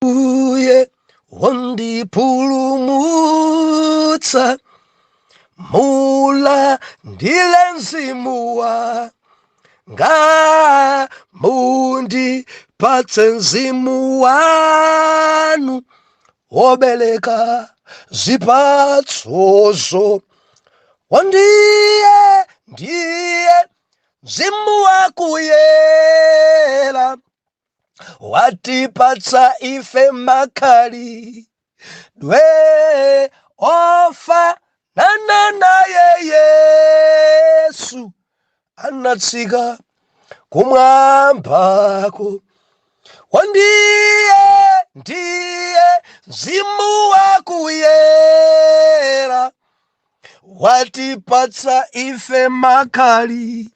Mbuye wandipulumutsa, mula ndile mzimu wanga, mundipatse mzimu wanu wobeleka zipatsozo. Ndiye mzimu wakuyera, watipatsa ife makali dwe ofa naye Yesu anatsika kumwambako. Ndiye mzimu wakuyera, watipatsa ife makali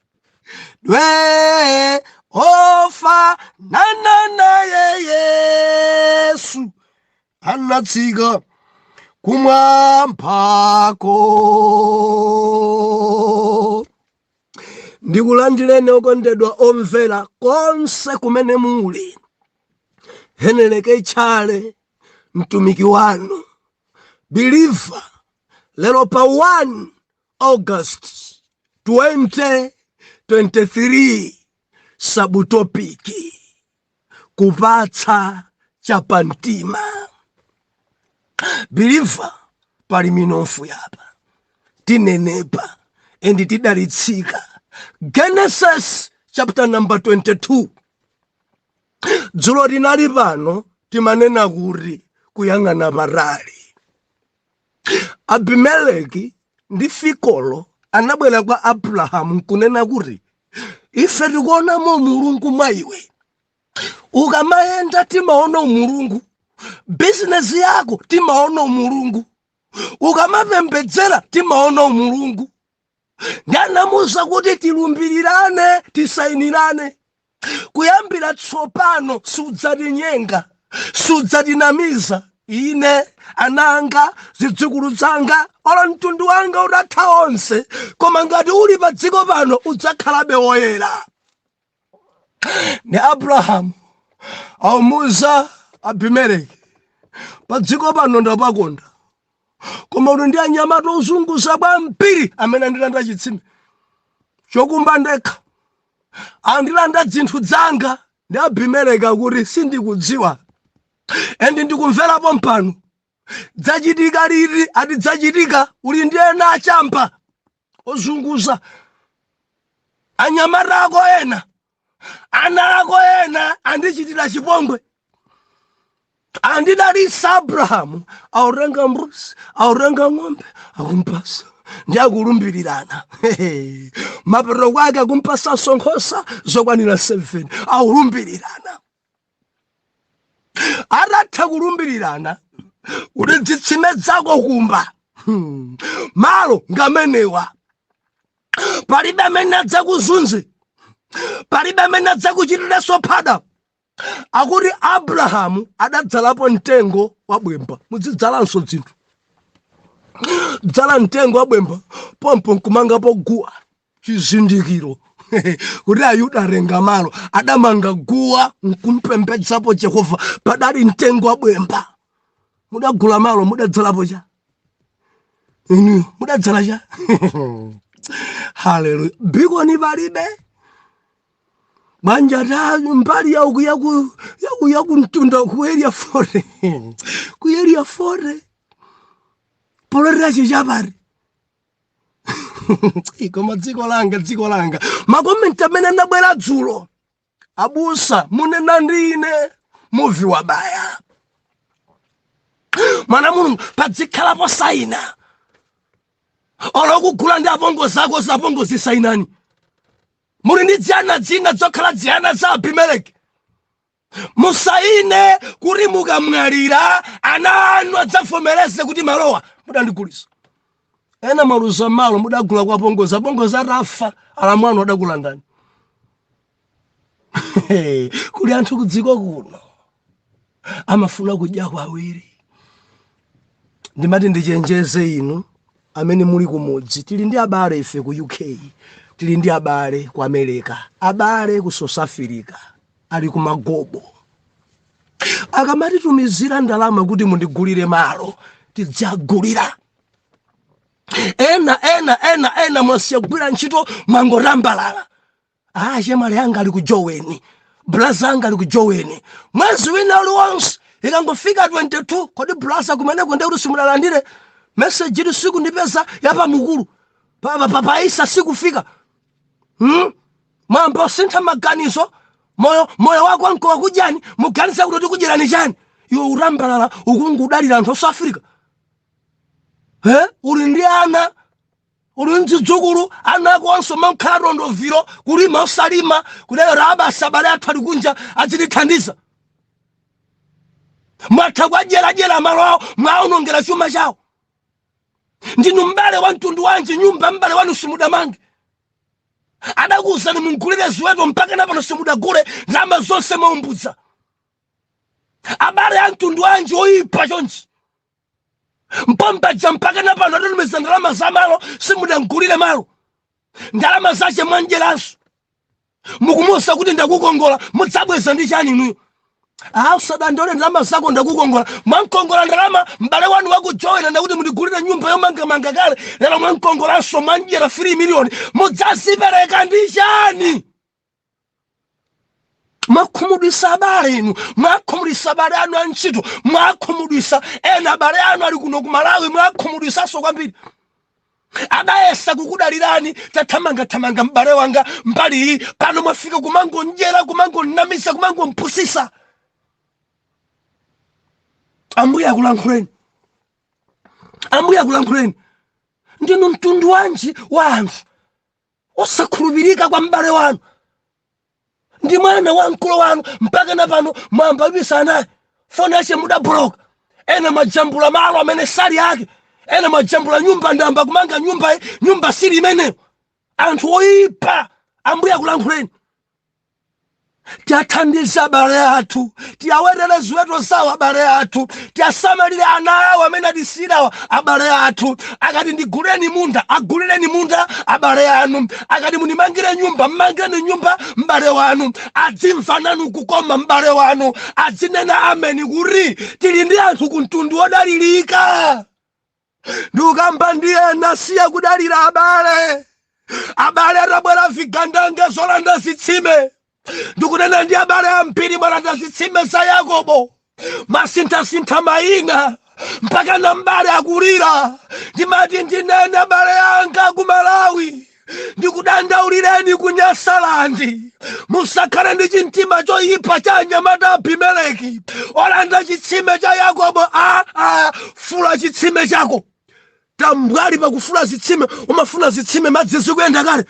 dwe ofa naye Yesu anatsika kumwambako. Ndikulandireni okondedwa omvera konse kumene muli. Heneleke Tchale, mtumiki wanu, believer, lero pa 1 August 2023, sabutopiki kupatsa chapa mtima. Believer, pali minofu yapa tinenepa endi tidalitsika. Genesis chapter number 22. Dzulo linali pano timanena kuti kuyang'ana parali. Abimeleki ndi Fikolo anabwera kwa Abrahamu kunena kuti ife tikuonamo Mulungu mwa iwe. Ukamayenda timaona Mulungu. Business yako timaona Mulungu. Ukamapembedzera timaona Mulungu. Ndanamuza kuti tilumbirirane, tisainirane. Kuyambira tsopano sudzatinyenga, sudzatinamiza ine, ananga, zidzukulu zanga, ola mtundu wanga udatha onse, koma ngati uli pa dziko pano udzakhalabe woyera. Ni Abrahamu awuza Abimeleki, pa dziko pano ndapakonda, koma uno ndi anyamata ozunguza kwambiri amene andilanda chitsime chokumba ndekha, andilanda zinthu zanga. Ndi Abimeleki akuti sindikudziwa endi ndikumverapo mpano. Dzachitika liti? Ati dzachitika uli ndi ena achampa ozunguza anyamata ako ena, ana ako ena andichitira chipongwe. Andidalisa Abrahamu aurenga mbuzi, aurenga ng'ombe, akumpasa ndi akulumbirirana. Mapeto kwake akumpasa nkhosa zokwanira 7, akulumbirirana. Atatha kulumbirirana kuti zitsime zako kumba malo ngamenewa, palibe amene adzakuzunze, palibe amene adzakuchitiranso phada. Akuti Abrahamu adadzalapo mtengo wa bwemba. Muzidzalanso zinthu. Dzala mtengo wa bwemba pompo nkumangapo guwa chizindikiro kuti Ayuda arenga malo. Adamanga guwa nkumpembedzapo Yehova padali mtengo wa bwemba. Mudagula malo mudadzalapo cha inu mudadzala cha haleluya. Bikoni palibe banja ta mbali yaku mtunda ku area 4 ku area 4 polera chapari. Ikoma dziko langa makomenti amene andabwera dzulo abusa munena ndine muvi wabaya. Mwana Mulungu padzikhalapo saina olokugula ndi apongo zako zapongo zisainani. Muli ndi dzana dzina zokhala dzana za Abimeleki. Musaine kuti mukamwalira ana anu adzavomereze kuti malowa mudandigulisa. Ena maluza malo mudagula kwa pongo za rafa alamwano adagula ndani. Kuli anthu kudziko kuno amafuna kudya kwawiri. Ndimati ndichenjeze inu amene muli kumudzi. Tili ndi abale ife ku UK, tili ndi abale ku America, abale ku South Africa, ali ku Magobo. akamati tumizira ndalama kuti mundigulire malo tidzagulira. Ena mwasiyagwira ntchito mangorambalala. Chemale anga ali kujoweni, blaza anga ali kujoweni, mwezi wina uliwonse ikangofika 22 kodi blaza kumene kwende kuti simunalandire message ili siku ndipeza yapa mukulu paisa sikufika. Mwamba sintha maganizo moyo wako ankowa kujani muganisa kuti kujerani chani iwe urambalala ukungudalira anthu South Africa. Uli ndi ana uli nzidzukulu anako onse mankharondo viro kulima usalima kuleyo raba sabale athu ali kunja azitithandiza. Mwatha kwajerajera malo awo mwaonongera chuma chawo. Ndinu mbale wa mtundu wanji nyumba mbale wanu simudamange. Adakuwuzani mungulire ziweto mpaka napano simudagule ndalama zonse mwaumbuza. Abale ya mtundu wanji oyipa chonchi. Mpambaja mpaka napano atalumeza ndalama za malo simudagulire malo. Ndalama zache mwanjeranso. Mukumusa kuti ndakukongola mudzabweza ndi chani nuyo. Usadandole ndalama zako ndakukongola. Mwankongola ndalama mbale wanu wakujoyina ndakuti mundigulire nyumba yomanga kale. Lero mwankongolanso mwanjera 3 million. Mudzazipereka ndi chani? Mwakhumudwisa abale inu, mwakhumudwisa abale anu antchito, mwakhumudwisa ena abale anu ali kuno ku Malawi, mwakhumudwisanso kwambiri. Adayesa kukudalirani tathamanga mbale wanga mbali iyi pano mwafika kumango njera kumango namisa kumango mpusisa. Ambuye akulankhuleni. Ndinu mtundu wanji wa anthu osakhulupirika kwa mbale wanu. Ndi mwana wa mkulu wanu mpaka napano mwamba wibisa naye foni yache mudabloka. Ena majambula malo amene sali yake. Ena majambula nyumba ndamba kumanga nyumba siri imeneyo. Anthu oyipa. Ambuye akulankhuleni. Tiathandiza abale athu, tiawerere ziweto zawo abale athu, tiasamalire ana awo amene atisirawa abale athu. Akati ndiguleni munda, agulireni munda abale anu. Akati munimangire nyumba, mmangireni nyumba mbale wanu. Adzimva nanu kukoma mbale wanu. Adzinena ameni kuri tili ndi anthu kumtundu odalirika. Ndukamba ndiye nasiya kudalira abale. Abale atabwera vigandanga zolanda zitsime. Ndikunena ndi abale ambiri mwalanda zitsime za Yakobo. Masintha mayina mpaka na mbale akulira. Ndimati ndinene abale anga ku Malawi. Ndikudandaulireni ku Nyasalandi. Musakhale ndi chintima choyipa cha anyamata Abimeleki olanda chitsime cha Yakobo. Fula chitsime chako. Tambwali pakufula zitsime umafuna zitsime madzi zikuyenda kale.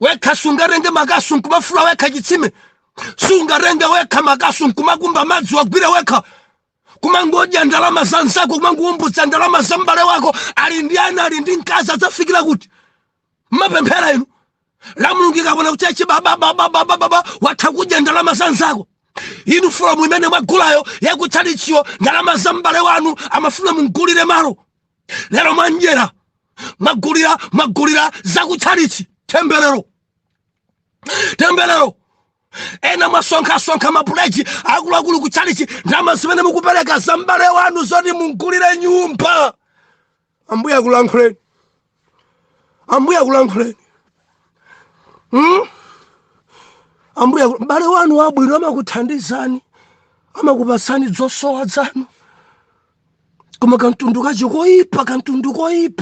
Wekha sungarenge makasu nkumafula wekha chitsime. Sungarenge wekha makasu nkumakumba madzi wagwire wekha. Kumangodya ndalama za nsako kumanguumbutsa ndalama za mbale wako. Ali ndi ana ali ndi mkazi adzafikira kuti mapemphera inu. La Mulungu ikabona kuchechi baba watha kudya ndalama za nsako. Inu fula mwimene mwagulayo yakutchalichiyo ndalama za mbale wanu amafuna mungulire malo. Lero mwanjera mwagulira zakutchalichi. Temberero. Ena mwasonkha mapuleji akuluakulu kutchalichi ndalama zimene mukupereka za mbale wanu zoti mungulire nyumba. Ambuye akulankhuleni. Ambuye mbale wanu wabwino amakuthandizani, amakupasani zosowa zanu. Koma kantundu koyipa,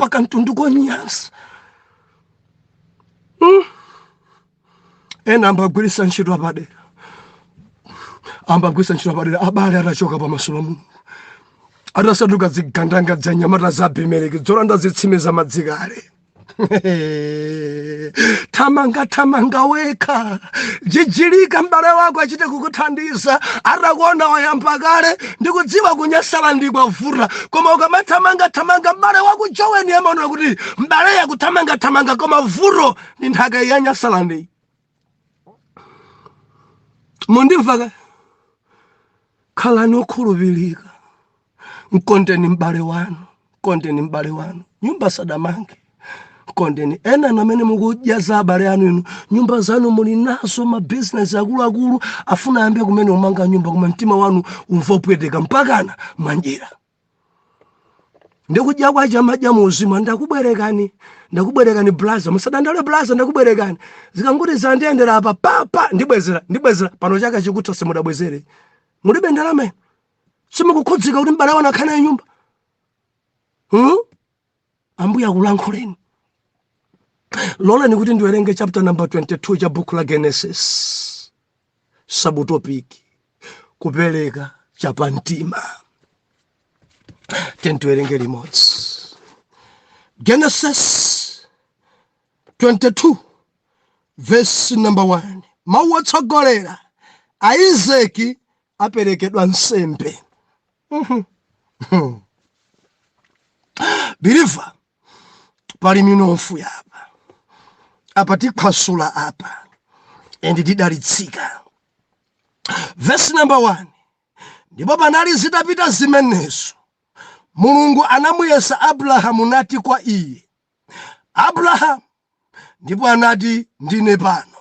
kantundu konyansa. Ena ambagwirisa ntchito apadera. Abale atachoka pamaso pa Mulungu. Atasanduka zigandanga za nyamata za Abimeleki zolanda zitsime za madzikale. Tamanga weka. Jijilika mbale wako achite kukuthandiza. Atakuona wayamba kale ndikudziwa ku Nyasalandi kwavuta. Koma ukamathamanga mbale wako joweni amaona kuti mbale yakuthamanga koma vuto ndi nthaka ya Nyasalandi. Mundimva khalani okhulupirika. Mkondeni mbale wanu. Nyumba sadamange. kondeni ena namene mukujaza abale anu inu nyumba zanu muli naso ma business akulu afuna ambe kumene umanga nyumba kuma mtima wanu umvopweteka mpakana mwanjira ndikudya kwa chama muzima ndakubwerekani blaza musadandale blaza ndakubwerekani zikanguti zandiyendera apa papa ndibwezera pano chaka chikutha simudabwezere mulibe ndalama simukukhudzika kuti mbale wana akhale nyumba ambuya akulankhuleni lolani kuti ndiwerenge chapter number 22 cha buku la Genesis subtopic kupereka chapamtima tentuwerenge limodzi Genesis 22 verse number 1 mawu otsogolera Isaac aperekedwa nsembe Believer pali minofu yapa apa tikhwasula apa and tidalitsika verse number 1 ndipo panali zitapita zimenezo Mulungu anamuyesa Abrahamu nati kwa iye Abrahamu ndipo anati ndine pano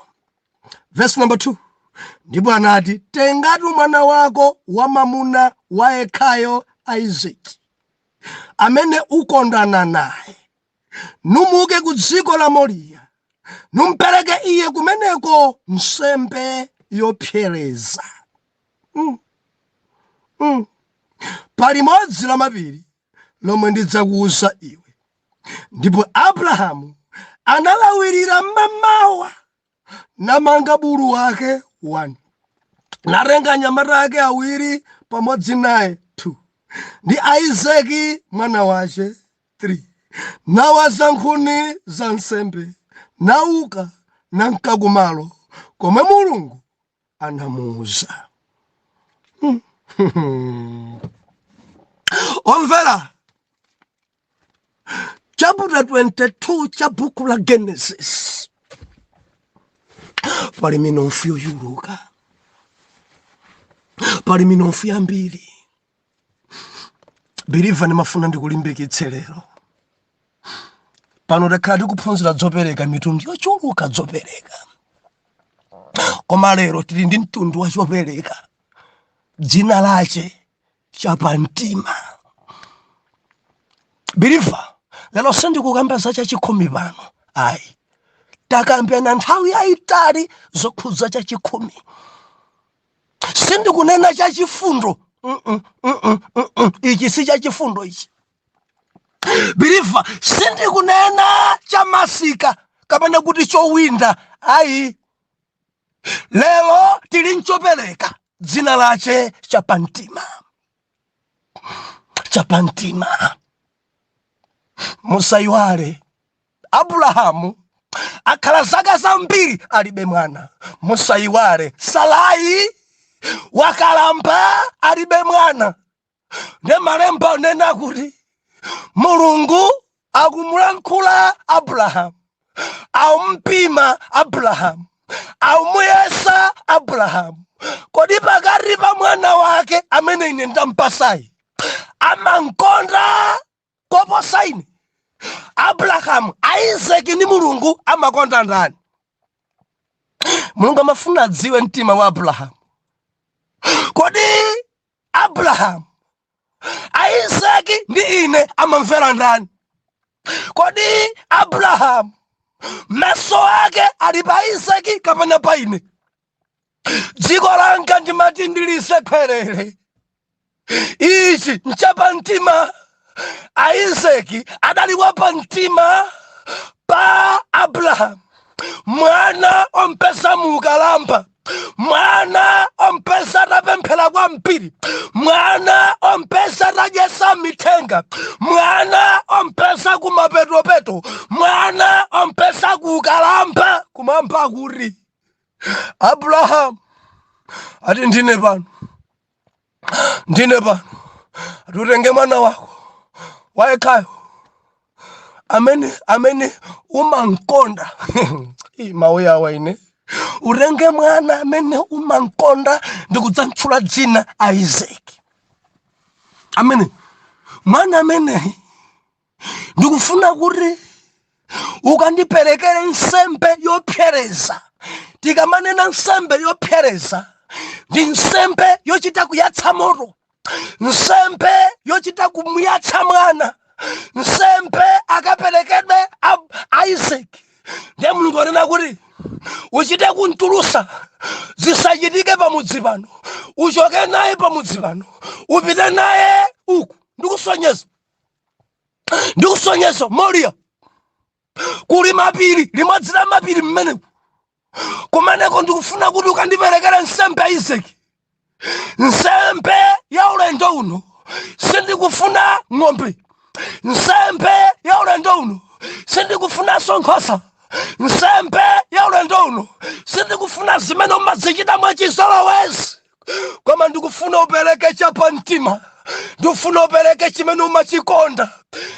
verse number 2 ndipo anati tengatu mwana wako wamamuna wayekhayo Isaac amene ukondana naye numuke ku dziko la Moriya numpereke iye kumeneko nsembe yopsereza pali modzi la mapiri lomwe ndidzakuwuza iwe ndipo Abrahamu analawirira mmamawa namanga bulu wake 1 narenga anyamata ake awiri pamodzi naye 2 ndi Isaac mwana wace 3 nawaza nkhuni za nsembe nauka nanka kumalo komwe Mulungu anamuwuza Omvera chapter 22 cha buku la Genesis pali minofu yoyuluka pali minofu yambiri Believer nimafuna ndikulimbikitse lero pano dakhala tikuphunzira zopereka mitundu yochuluka zopereka koma lero tili ndi mtundu wa chopereka dzina lache chapamtima Believer lero sindikukamba za chachikhumi pano ayi takambena nthawi yayitali zokhudza chachikhumi sindikunena chachifundo ichi si chachifundo ichi Believer sindikunena chamasika kapena kuti chowinda ayi lero tili nchopereka dzina lache chapamtima musayiwale Abrahamu akhala zaka zambiri alibe mwana musayiwale Sarai wakalamba alibe mwana ne malemba nena kuti Mulungu akumulankhula Abrahamu aumpima Abrahamu aumuyesa Abrahamu kodi pakati pa mwana wake amene ine ndampasayi amankonda koposa ine Abrahamu Isaac ni Mulungu amakonda ndani Mulungu amafuna adziwe mtima wa Abrahamu kodi Abrahamu Isaac ndi ine amamvera ndani kodi Abrahamu maso ake ali pa Isaac kapena pa ine dziko langa ndimati ndilise kwerere ichi nchapamtima Isaac adaliwa pamtima pa Abrahamu mwana ompesa mukalamba mwana ompesa tapemphera kwa mpiri mwana ompesa tajesa mithenga mwana ompesa kumapetopeto mwana ompesa kukalamba kumamba kuri Abrahamu ati ndine pano atutenge mwana wako wayekhayo amene umankonda mawu yawa ine urenge mwana amene umankonda ndikudzamtchula dzina Isaac amene mwana amene ndikufuna kuti ukandiperekere nsembe yopsereza. Tikamanena nsembe yopsereza ndi nsembe yochita kuyatsa moto, nsembe yochita kumuyatsa mwana, nsembe akaperekedwe Isaac. Ndiye Mulungu anena kuti uchite kuntulusa zisachitike pamudzi pano, uchoke naye pamudzi pano, upite naye uku. Ndikusonyeza Moria kuli mapiri, limodzi la mapiri mmeneko. Kumeneko ndikufuna kuti ukandiperekera nsembe Isaac, nsembe ya ulendo uno. Sindikufuna ng'ombe, nsembe ya ulendo uno. Sindikufuna nkhosa, nsembe ya ulendo uno. Sindikufuna zimene umazichita mwachizolowezi, koma ndikufuna upereke chapamtima. Ndikufuna upereke chimene umachikonda.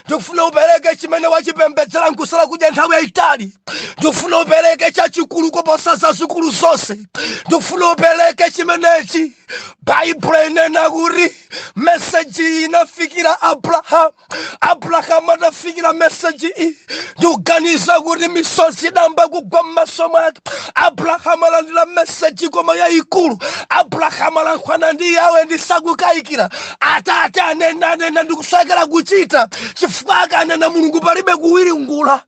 Ndikufuna upereke chimene wachipembedzera nkusala kudya nthawi yayitali. Ndikufuna upereke chachikulu kuposa zazikulu zonse. Ndikufuna upereke chimenechi. Baibulo inena kuti meseji inafikira Abraham adafikira meseji iyi. Ndikuganiza kuti misozi idamba kugwa m'maso mwake. Abraham alandira meseji koma yayikulu. Abraham alankhwana ndi Yawe ndisakukayikira. Atate anena ndikusakira kuchita chifukwa akanena Mulungu palibe kuwiringula.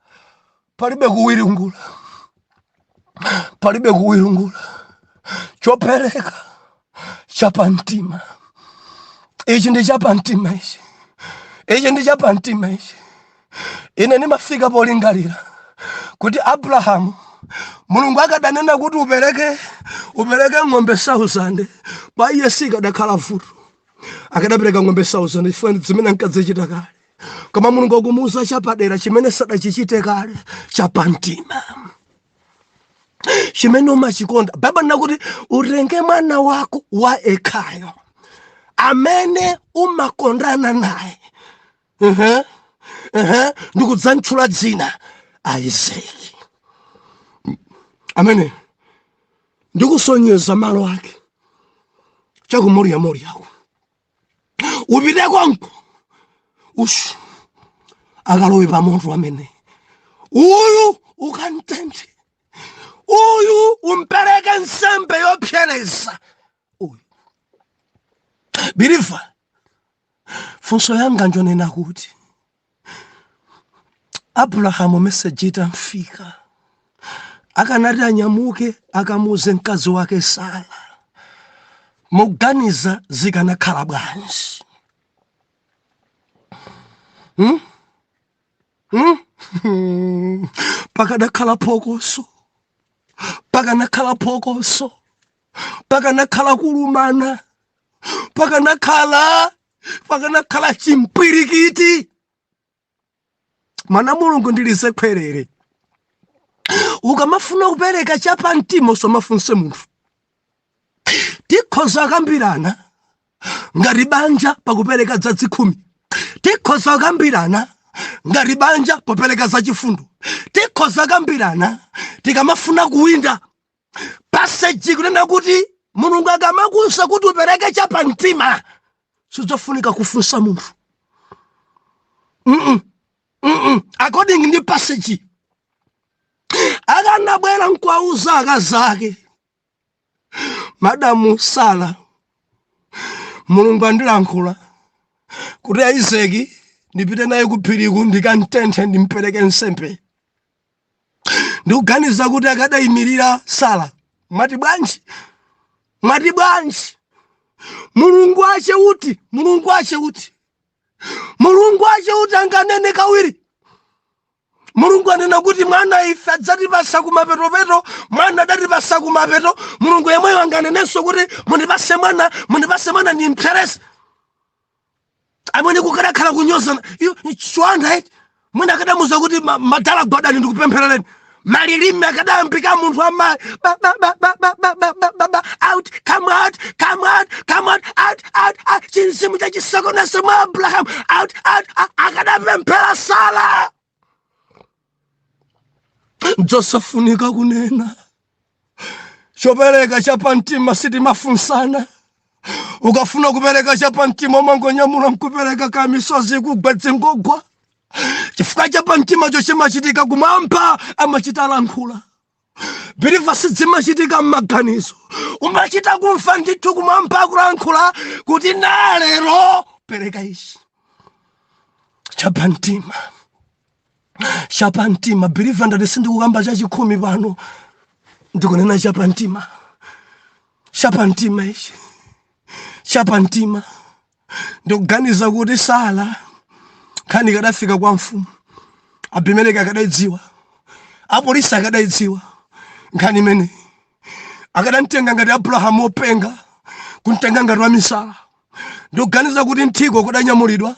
Chopereka chapamtima. Ichi ndi chapamtima ichi. Ine ndimafika polingalira kuti Abrahamu Mulungu akadanena kuti upereke ng'ombe 1000, pa iye sikadakhala vuto. Akadapereka ng'ombe 1000 chifukwa zimene ankazichita kale. Koma Mulungu akumuwuza chapadera chimene sadachichite kale, chapamtima. Chimene umachikonda. Baba nakuti utenge mwana wako wa ekhayo amene umakondana naye. Ndikudzamtchula dzina Isaac. Amene ndikusonyeza malo ake chakumoriya ako. Upite kwanko akalowe pa moto amene uyu ukantente, uyu umpereke nsembe yopsereza. Biliva, funso yanga njonena kuti Abrahamu meseji itamfika akanati anyamuke akamuze mkazi wake Sara, muganiza zikanakhala bwanji? Pakanakhala phokoso, pakanakhala kulumana, pakanakhala chimpirikiti. Mana Mulungu ndilise khwerere. Ukamafuna kupereka chapamtima usomafunse munthu. Tikhoza kambirana ngati banja pakupereka za 10. Tikhoza kambirana ngati banja popereka za chifundo. Tikhoza kambirana tikamafuna kuwinda passage kunena kuti Mulungu akamakusa kuti upereke chapamtima sizofunika kufunsa munthu. According ndi passage akanabwera nkwauza akazake, Madamu Sara, Mulungu andilankhula kuti Isaac ndipite naye kuphiriku ndikantenthe ndimpereke nsembe. Ndikuganiza kuti akadayimirira Sara. Mwati bwanji? Mulungu ache uti anganene kawiri. Mulungu anena kuti mwana ife adzatipasa kumapeto, mwana adatipasa kumapeto. Mulungu yemweyo anganenenso kuti mundipase mwana ndi mpsereza. Amene kukadakhala kunyozana. Chwanda eti. Mwina akadamuza kuti madala gwadani ndikupempherereni. Malilime akadayambika munthu amayi. Out, come out. Chinsimu chachisokoneza mwa Abraham. Out. Akadapemphera Sara. Josefunika kunena chopereka chapamtima sitimafunsana. Ukafuna kupereka chapamtima mangonyamula nkupereka kamisozi kugwedze ngogwa. chifukwa cha pamtima chochimachitika kumwamba amachita lankhula. Believer sizimachitika m'maganizo, umachita kumva ndithu kumwamba kulankhula kuti nalero pereka ichi. Chapamtima believer ndati sindikukamba chachikumi pano, ndikunena chapamtima ichi. Chapamtima ndikuganiza kuti Sara khani kadafika kwa mfumu, Abimeleki akadaidziwa, apolisi akadaidziwa nkhani imene, akadantenga ngati Abrahamu openga kuntenga ngati wamisala. Ndikuganiza kuti nthiko kudanyamulidwa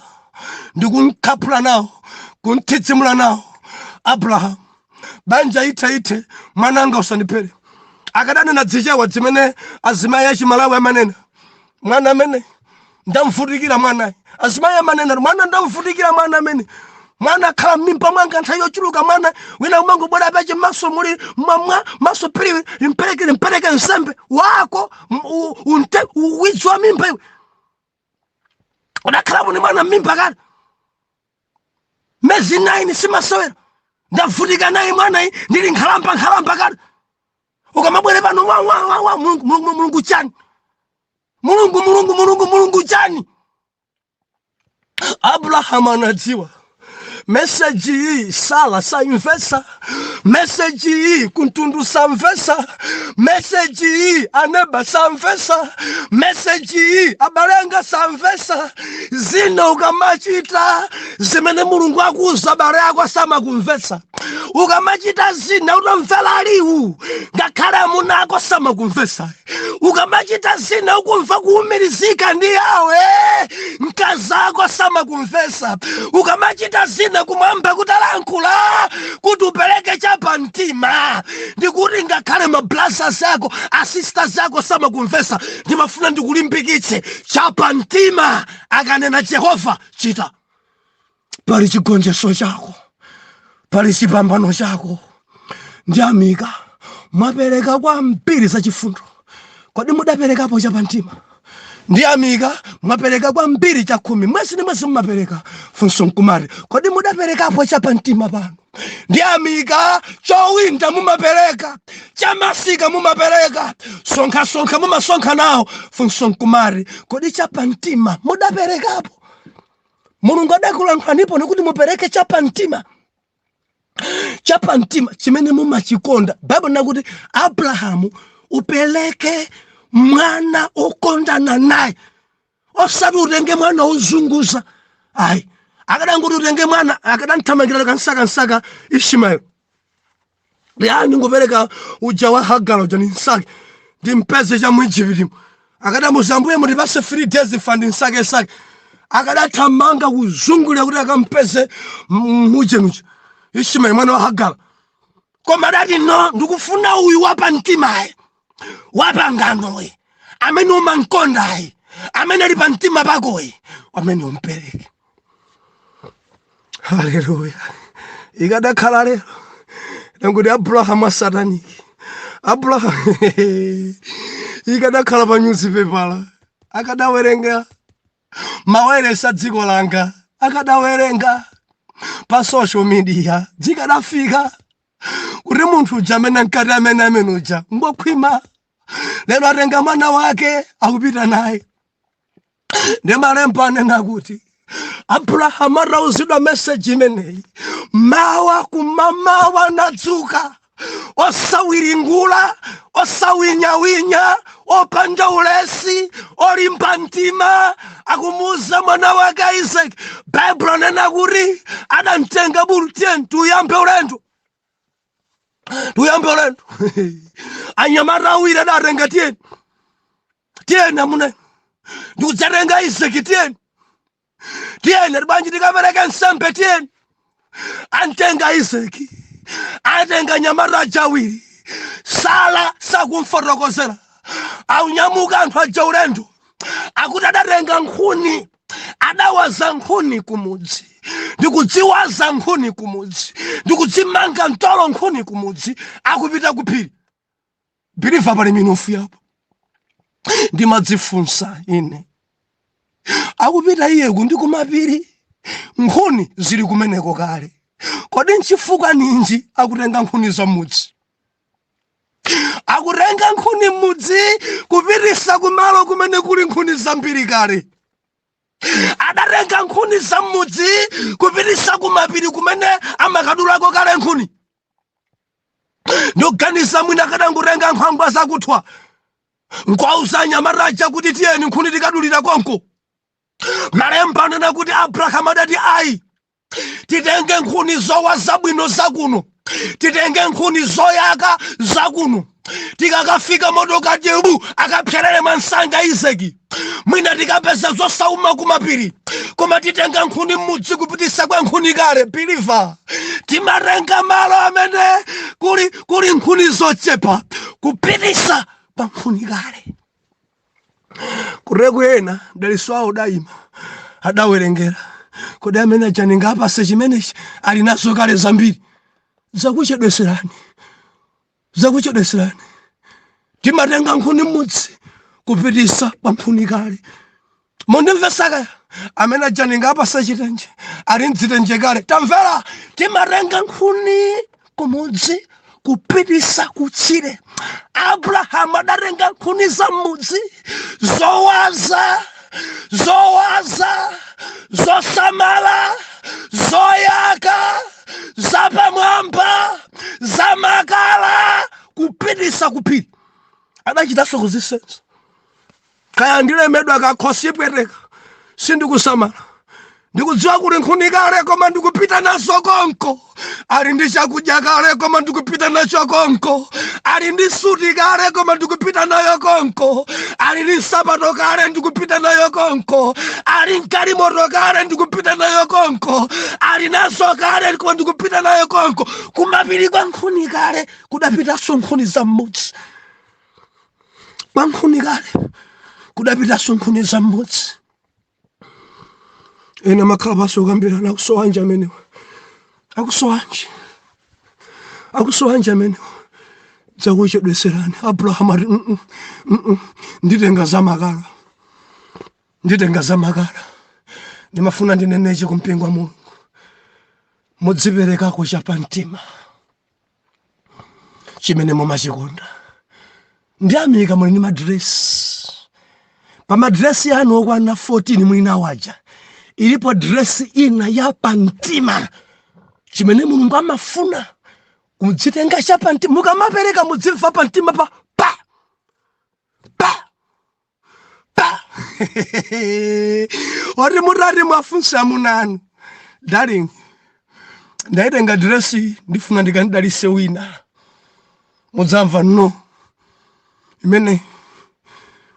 ndikunkhapula nawo kuntitsimula nawo Abrahamu, banja ite mwananga usandiphere. Akadanena zichewa zimene azimayi achimalawi amanena, mwana amene ndamvutikira mwanayi. Azimayi amanena mwana ndamvutikira mwana amene, mwana khala m'mimba mwanga nthawi yochuluka, mwana wina umangobwera peche maso muli mwamwa maso pili limpereke nsembe wako widzwa mimba iwe. Udakhala muni mwana m'mimba kale mezi 9 simasewera, ndavutika naye mwanayi ndili nkhalamba kale. Ukamabwere pano mulungu chani, mulungu chani. Abrahamu anadziwa message hii Sara saimvesa, message hii kuntundu samvesa, message hii aneba samvesa, message hii abalenga samvesa. Zina ukamachita zimene mulungu akuza bare yako sama kumvesa. Ukamachita zina utamvela liwu ngakhale munako sama kumvesa. Ukamachita zina ukumva kuumirizika ndi yawe nkazako sama kumvesa. Ukamachita zina kumwamba kutalankhula kuti upereke chapamtima, ndikuti ngakhale mablasas yako asisters yako sama kumvesa. Ndimafuna ndikulimbikitse chapamtima. Akanena Jehova chita. Pali chigonjetso chako, pali chipambano chako. Ndiyamika mwapereka kwambiri za chifundo. Kodi mudaperekapo chapamtima? Ndiyamika mwapereka kwambiri chakhumi. Mwezi ndi mwezi mumapereka funso nkumari. Kodi mudaperekapo chapamtima pano? Ndiyamika chowinda mumapereka, chamasika mumapereka, sonkha mumasonkha nawo funso nkumari. Kodi chapamtima mudaperekapo? Mulungu adakulankhula ndipo nikuti mupereke chapamtima. Chapamtima chimene mumachikonda. Bible nakuti Abrahamu upeleke mwana okondana naye, osati utenge mwana ozunguza. Ayi, akadanguti utenge mwana akadanthamangira kansaka Ishmael. Yani ngopereka uja wa Hagara uja nsake ndimpeze cha Mwigupto. Akadamuzambuye muri base 3 days fund nsake. Akadathamanga kuzungulira kuti akampeze muje Ishmael mwana wa Hagara. Koma dadi no, ndikufuna uyu wapamtima. Wapangano amene umankonda amene ali pamtima pako amene umpereke. Haleluya. Ikadakhala lero ndikuti Abrahamu asataniki. Abrahamu ikadakhala pa newspaper akadawerenga mawere sa dziko langa, akadawerenga pa social media, zikadafika kuti munthu jamene nkati amene uja ngokhwima lero atenga mwana wake akupita naye. Ndemalemba anena kuti Abrahamu atauzidwa message imeneyi mawa kumamawa nadzuka, osawiringula, osawinyawinya, opanda ulesi, olimba mtima, akumuza mwana wake Isaac. Bible anena kuti adantenga bulutien tuyambe ulendo. Anyamata awiri adatenga tieni amune ndikuzatenga Isaac tieni banji tikapereka nsembe tieni. Antenga Isaac, atenga nyamata ajawiri. Sara sakumfotokozera aunyamuka anthu aja ulendo akuti adatenga nkhuni, adawaza nkhuni kumudzi, ndikudziwaza nkhuni kumudzi, ndikudzimanga mtolo nkhuni kumudzi, akupita kuphiri. Biliva pali minofu yapo ndimadzifunsa ine, akupita iye kundi kumapiri nkhuni zili kumeneko kale. Kodi nchifukwa ninji akutenga nkhuni za mudzi? Akutenga nkhuni mudzi kupitisa kumalo kumene kuli nkhuni zambiri kale. Adatenga nkhuni za mudzi kupitisa kumapiri kumene amakadulako kale nkhuni. Ndoganiza mwina kadangutenga nkhwangwa zakuthwa nkwauza nyamaraja kuti tiyeni nkhuni tikadulira konko. Malemba anena kuti Abrahamu adati ayi, titenge nkhuni zowa zabwino zakuno, titenge nkhuni zoyaka zakuno, tikakafika motoka jebu akapyerere mansanga Isaki, mwina tikapeza zosauma kumapiri, koma titenga nkhuni mudzi kupitisa kwa nkhuni kale. Biliva, timatenga malo amene kuli nkhuni zochepa kupitisa pa nkhuni kale. Kuregu ena daliswawo daima adawerengera kodi amene ajaninga apase chimenechi ali nazo kale zambiri zakuchedweserani. Timatenga nkhuni mudzi kupitisa pa nkhuni kale. Mondimvesaka amene ajaninga apase chitenje ali mdzitenje kale. Tamvera, timatenga nkhuni kumudzi kupitisa kutsire. Abrahamu adatenga nkhuni za mudzi zowaza, zosamala, zoyaka, zapamwamba, zamakala, kupitisa kupiri. Adachitaso kuzisenza. Kaya ndilemedwa akakhosi ipweteka sindikusamala. Ndikudziwa kuti nkhuni kale koma ndikupita nazo konko. Ali ndi chakudya kale koma ndikupita nacho konko. Ali ndi suti kale koma ndikupita nayo konko. Ali ndi sapato kale ndikupita nayo konko. Ali nkalimoto kale ndikupita nayo konko. Ali nazo kale koma ndikupita nayo konko. Kumapiri kwa nkhuni kale kudapitaso nkhuni za mudzi. Kwa nkhuni kale kudapitaso nkhuni za mudzi. Ena makhala paso kambirana akusowanja amenewa. Akusowanja amenewa. Zakuchedweserani. Abrahamu ati nditenga zamakala. Ndimafuna ndineneche kumpingo wa Mulungu. Mudziperekako chapa mtima chimene mumachikonda. Ndiyamika muli ndi madresi. Pa madresi anu okwana 14 mwina waja ilipo dresi ina yapa mtima chimene Mulungu amafuna kudzitenga chapa mtima. Mukamapereka mudzimva pa mtima pa. Ori murari mwafunsa munanu. Darling, ndaitenga dresi ndifuna ndikandidalise wina. Mudzamva no. Imene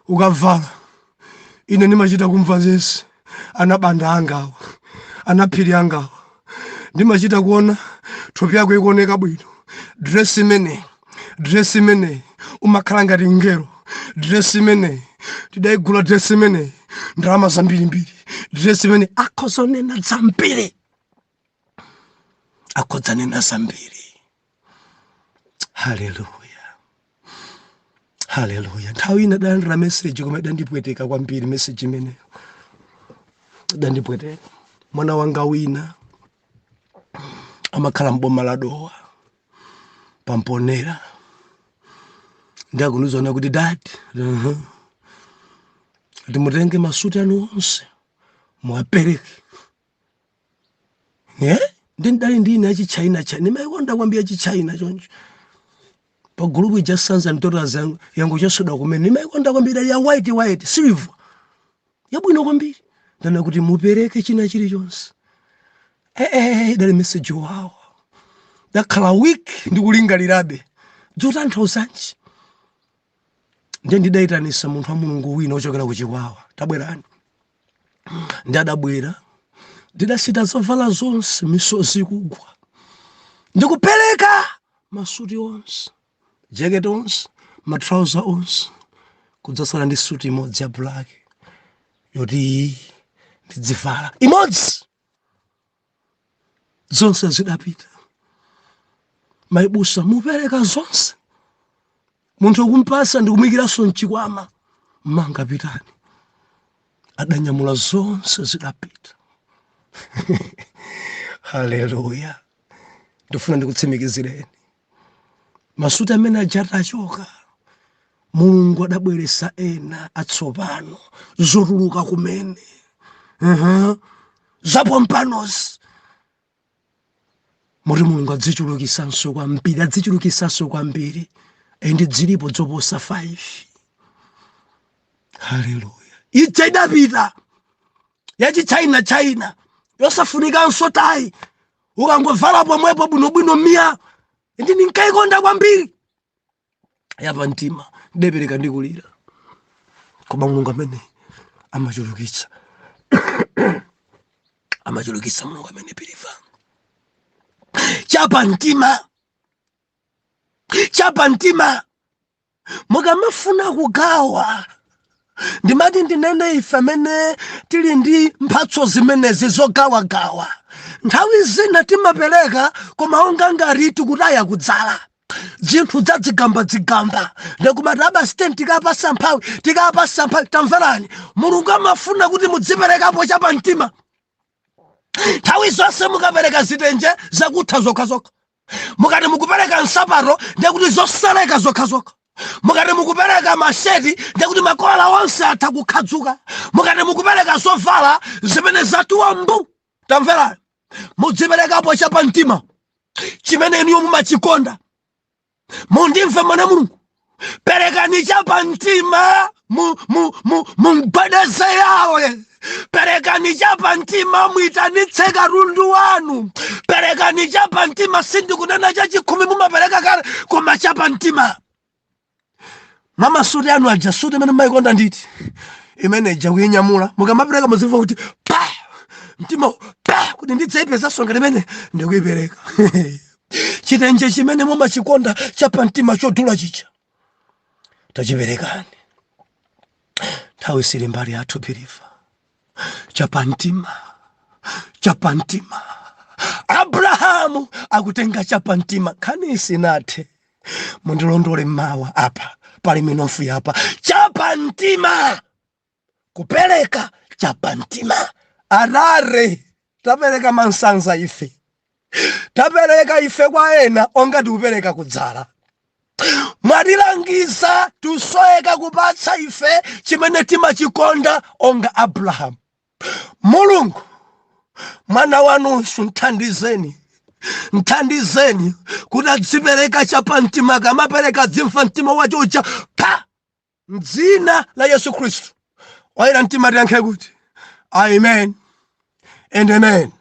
ukavala ine nimachita kumva zesi. Anabanda angawo, anaphiri angawo. Ndimachita kuona thupi yako ikuoneka bwino. Dress imene umakhala ngati ngelo. Dress imene tidaigula. Dress imene ndalama zambiri. Dress imene akhozonena zambiri. Hallelujah. Nthawi ina dandira message koma dandipweteka kwambiri message imeneyo. Dandipweteka. Mwana wanga wina amakhala mboma la Dowa pamponera. Ndakunuzona kuti dad, ati mutenge masuti anu onse muwapereke. Ndidali ndine achichina chani. Nimaikonda kwambia achichina choncho. Pa group ija sons and daughters yangu chosoda kumene. Nimaikonda kwambia ya white silver. Yabwino kwambiri. Ndana kuti mupereke china chilichonse. Dali message wawo. Dakhala week ndikulingalirabe. Dzotanthauzanji. Ndidaitanisa munthu wa Mulungu wina ochokera ku Chikwawa. Tabwerani. Ndadabwera. Ndidasita zovala zonse misozi kugwa. Ndikupereka masuti onse, jacket onse, matrauza onse. Kudzasala ndi suti imodzi ya black. Yoti ndidzivala. Imodzi. Zonse zidapita. Maibusa mupereka zonse. Munthu kumpasa ndikumikiraso mchikwama. Manga pitani. Adanyamula zonse zidapita. Haleluya. Ndifuna ndikutsimikizireni masuta amene ajata achoka, Mulungu adabweresa ena atsopano zotuluka kumene zapompanos muri Mulungu adzichulukisanso kwambiri ende dzilipo zoposa 5. Haleluya. Ije idapita yachi China yosafunikanso tayi ukangovala pomwepo bwinobwino miya ndi ninkaikonda kwambiri yapa mtima ndipereka ndikulira, koma Mulungu amene amachulukitsa Mulungu amene piliva chapa mtima mukamafuna kugawa. Ndimati ndinene ife amene tili ndi mphatso zimenezi zogawagawa, nthawi zina timapereka koma onga ngati tikutaya kudzala zinthu dzadzigamba ndikumati abasiteni tikapasa mphawi tamverani. Mulungu amafuna kuti mudziperekapo chapa mtima. Nthawi zonse mukapereka zitenje zakutha zokhazokha, mukati mukupereka nsapato ndikuti zosaleka zokhazokha, mukati mukupereka masheti ndikuti makola onse atha kukhadzuka, mukati mukupereka zovala zimene zatuwa mbu, tamverani. Mudziperekapo chapa mtima chimene iniyo mumachikonda. Mundimve mwana Mulungu, perekani chapa mtima mugwedeze yawe. Perekani chapa mtima muitanitse katundu wanu. Perekani chapa mtima, sindikunena chachikhumi mumapereka kale, koma chapa mtima. Mama suti anu aja suti imene mmayikonda nditi imene ija kuyinyamula mukamapereka muzimva kuti pa mtima pa kuti ndidzayipeza songa limene ndikuyipereka. Chitenje chimene mumachikonda chapa mtima chodula chicha tachiperekani. Nthawi sili mbali yathu piliva chapa mtima. Abrahamu akutenga chapa mtima. Khani sinathe mundilondole mawa apa pali minofu yapa chapa mtima, kupereka chapa mtima. Arare tapereka mansanza ife, tapereka ife kwa ena onga tikupereka kudzala. Mwatilangiza tusoeka kupatsa ife chimene timachikonda onga Abrahamu. Mulungu mwana wanunso nthandizeni kuti adzipereka chapa mtima. Kamapereka dzimfa mtima wachocha pa m'dzina la Yesu Khristu oyera mtima tiyankhe kuti amen and amen.